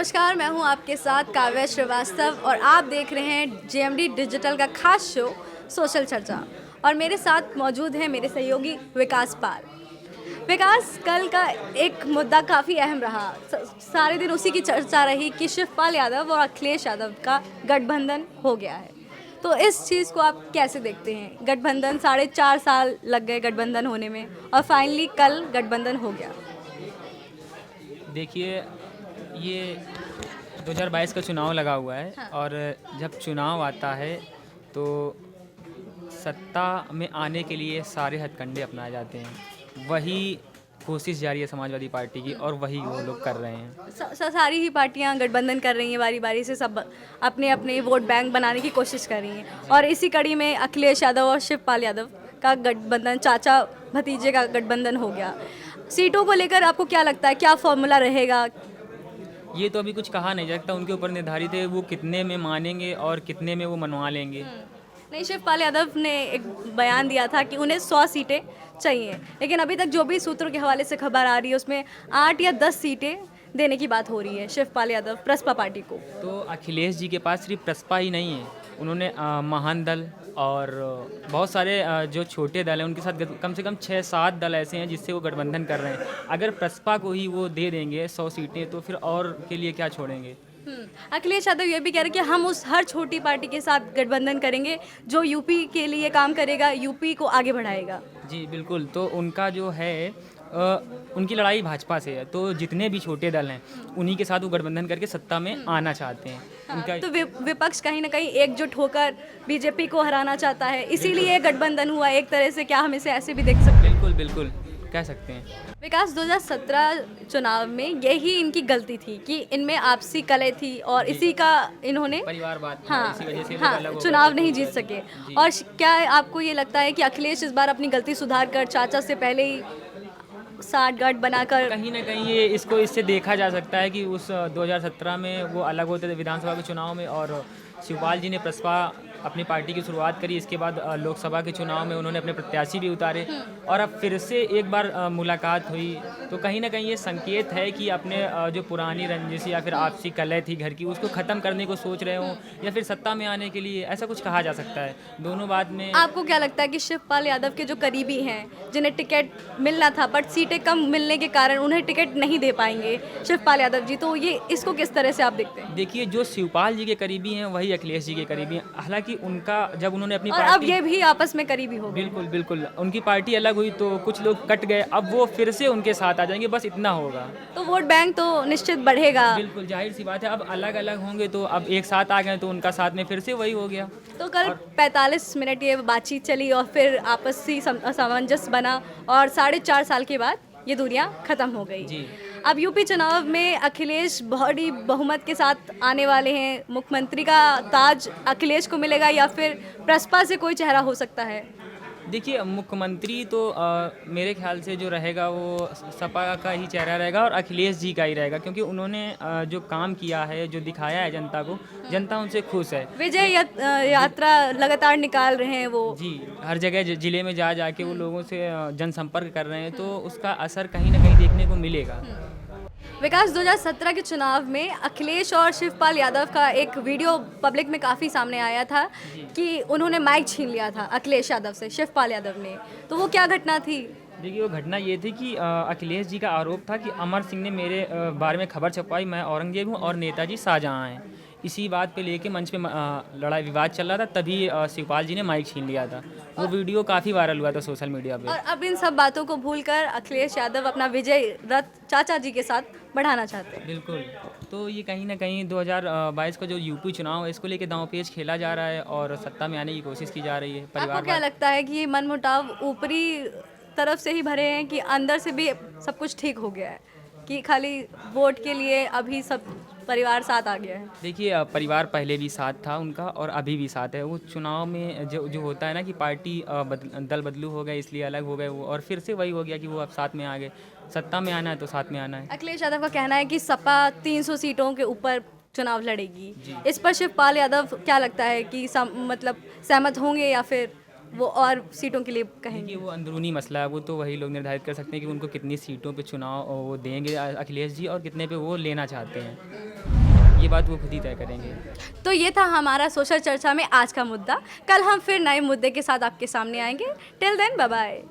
नमस्कार, मैं हूं आपके साथ काव्या श्रीवास्तव और आप देख रहे हैं जेएमडी डिजिटल का खास शो सोशल चर्चा। और मेरे साथ मौजूद हैं मेरे सहयोगी विकास पाल। विकास, कल का एक मुद्दा काफ़ी अहम रहा। सारे दिन उसी की चर्चा रही कि शिवपाल यादव और अखिलेश यादव का गठबंधन हो गया है। तो इस चीज़ को आप कैसे देखते हैं? गठबंधन 4.5 साल लग गए गठबंधन होने में और फाइनली कल गठबंधन हो गया। देखिए, ये 2022 का चुनाव लगा हुआ है। हाँ। और जब चुनाव आता है तो सत्ता में आने के लिए सारे हथकंडे अपनाए जाते हैं। वही कोशिश जारी है समाजवादी पार्टी की और वही वो लोग कर रहे हैं। सारी ही पार्टियां गठबंधन कर रही हैं, बारी बारी से सब अपने अपने वोट बैंक बनाने की कोशिश कर रही हैं। और इसी कड़ी में अखिलेश यादव और शिवपाल यादव का गठबंधन, चाचा भतीजे का गठबंधन हो गया। सीटों को लेकर आपको क्या लगता है, क्या फॉर्मूला रहेगा? ये तो अभी कुछ कहा नहीं जा सकता, उनके ऊपर निर्धारित है वो कितने में मानेंगे और कितने में वो मनवा लेंगे। नहीं, शिवपाल यादव ने एक बयान दिया था कि उन्हें 100 सीटें चाहिए, लेकिन अभी तक जो भी सूत्रों के हवाले से खबर आ रही है उसमें 8 या 10 सीटें देने की बात हो रही है शिवपाल यादव प्रसपा पार्टी को। तो अखिलेश जी के पास सिर्फ प्रसपा ही नहीं है, उन्होंने महान दल और बहुत सारे जो छोटे दल हैं उनके साथ कम से कम 6-7 दल ऐसे हैं जिससे वो गठबंधन कर रहे हैं। अगर प्रसपा को ही वो दे देंगे 100 सीटें तो फिर और के लिए क्या छोड़ेंगे। अखिलेश यादव ये भी कह रहे हैं कि हम उस हर छोटी पार्टी के साथ गठबंधन करेंगे जो यूपी के लिए काम करेगा, यूपी को आगे बढ़ाएगा। जी बिल्कुल, तो उनका जो है उनकी लड़ाई भाजपा से है, तो जितने भी छोटे दल हैं उन्हीं के साथ वो गठबंधन करके सत्ता में आना चाहते हैं। उनका तो विपक्ष कहीं ना कहीं एकजुट होकर बीजेपी को हराना चाहता है, इसीलिए गठबंधन हुआ एक तरह से। क्या हम इसे ऐसे भी देख सकते हैं? बिल्कुल बिल्कुल कह सकते हैं। विकास, 2017 चुनाव में यही इनकी गलती थी कि इनमें आपसी कलह थी और इसी का इन्होंने परिवारवाद था, हाँ इसी वजह से लोग हाँ अलग हो गए चुनाव थे। नहीं जीत सके। और क्या आपको ये लगता है कि अखिलेश इस बार अपनी गलती सुधार कर चाचा से पहले ही साठगांठ बनाकर? कहीं ना कहीं ये इसको इससे देखा जा सकता है कि उस 2017 में वो अलग होते थे विधानसभा के चुनाव में, और शिवपाल जी ने प्रसपा अपनी पार्टी की शुरुआत करी। इसके बाद लोकसभा के चुनाव में उन्होंने अपने प्रत्याशी भी उतारे और अब फिर से एक बार मुलाकात हुई। तो कहीं ना कहीं ये संकेत है कि अपने जो पुरानी रंजिश या फिर आपसी कलह थी घर की, उसको ख़त्म करने को सोच रहे हों या फिर सत्ता में आने के लिए, ऐसा कुछ कहा जा सकता है। दोनों बात में आपको क्या लगता है कि शिवपाल यादव के जो करीबी हैं, जिन्हें टिकट मिलना था बट सीटें कम मिलने के कारण उन्हें टिकट नहीं दे पाएंगे शिवपाल यादव जी, तो ये इसको किस तरह से आप देखते हैं? देखिए, जो शिवपाल जी के करीबी हैं वही अखिलेश जी के करीबी हैं। हालांकि उनका जब उन्होंने अपनी और अब पार्टी ये भी आपस में करीबी हो गए। बिल्कुल बिल्कुल उनकी पार्टी अलग हुई तो कुछ लोग कट गए, अब वो फिर से उनके साथ आ जाएंगे, बस इतना होगा। तो वोट बैंक तो निश्चित बढ़ेगा। बिल्कुल जाहिर सी बात है, अब अलग अलग होंगे तो अब एक साथ आ गए तो उनका साथ में फिर से वही हो गया। तो कल 45 मिनट ये बातचीत चली और फिर आपसी सामंजस्य बना और 4.5 साल के बाद ये दूरियां खत्म हो गई। जी। अब यूपी चुनाव में अखिलेश बड़ी बहुमत के साथ आने वाले हैं। मुख्यमंत्री का ताज अखिलेश को मिलेगा या फिर प्रसपा से कोई चेहरा हो सकता है? देखिए, मुख्यमंत्री तो मेरे ख्याल से जो रहेगा वो सपा का ही चेहरा रहेगा और अखिलेश जी का ही रहेगा, क्योंकि उन्होंने जो काम किया है, जो दिखाया है जनता को, जनता उनसे खुश है। विजय यात्रा लगातार निकाल रहे हैं वो। जी, हर जगह जिले में जा जाके वो लोगों से जनसंपर्क कर रहे हैं, तो उसका असर कहीं ना कहीं देखने को मिलेगा। विकास, 2017 के चुनाव में अखिलेश और शिवपाल यादव का एक वीडियो पब्लिक में काफ़ी सामने आया था कि उन्होंने माइक छीन लिया था अखिलेश यादव से, शिवपाल यादव ने। तो वो क्या घटना थी? देखिए, वो घटना ये थी कि अखिलेश जी का आरोप था कि अमर सिंह ने मेरे बारे में खबर छपवाई, मैं औरंगजेब हूँ और नेताजी शाहजहाँ हैं। इसी बात पे लेके मंच पे लड़ाई विवाद चल रहा था, तभी शिवपाल जी ने माइक छीन लिया था। वो वीडियो काफ़ी वायरल हुआ था सोशल मीडिया पे। और अब इन सब बातों को भूलकर अखिलेश यादव अपना विजय रथ चाचा जी के साथ बढ़ाना चाहते हैं। बिल्कुल, तो ये कहीं ना कहीं 2022 का जो यूपी चुनाव है इसको लेके दांव-पेच खेला जा रहा है और सत्ता में आने की कोशिश की जा रही है। आपको क्या लगता है कि ये मनमुटाव ऊपरी तरफ से ही भरे हैं कि अंदर से भी सब कुछ ठीक हो गया है, कि खाली वोट के लिए अभी सब परिवार साथ आ गया है? देखिए, परिवार पहले भी साथ था उनका और अभी भी साथ है। वो चुनाव में जो होता है ना कि पार्टी दल बदलू हो गए इसलिए अलग हो गए वो, और फिर से वही हो गया कि वो अब साथ में आ गए। सत्ता में आना है तो साथ में आना है। अखिलेश यादव का कहना है कि सपा 300 सीटों के ऊपर चुनाव लड़ेगी। इस पर शिवपाल यादव क्या लगता है कि मतलब सहमत होंगे या फिर वो और सीटों के लिए कहेंगे? देखिए, वो अंदरूनी मसला है, वो तो वही लोग निर्धारित कर सकते हैं कि उनको कितनी सीटों पे चुनाव वो देंगे अखिलेश जी और कितने पे वो लेना चाहते हैं। ये बात वो खुद ही तय करेंगे। तो ये था हमारा सोशल चर्चा में आज का मुद्दा। कल हम फिर नए मुद्दे के साथ आपके सामने आएंगे। Till then bye bye.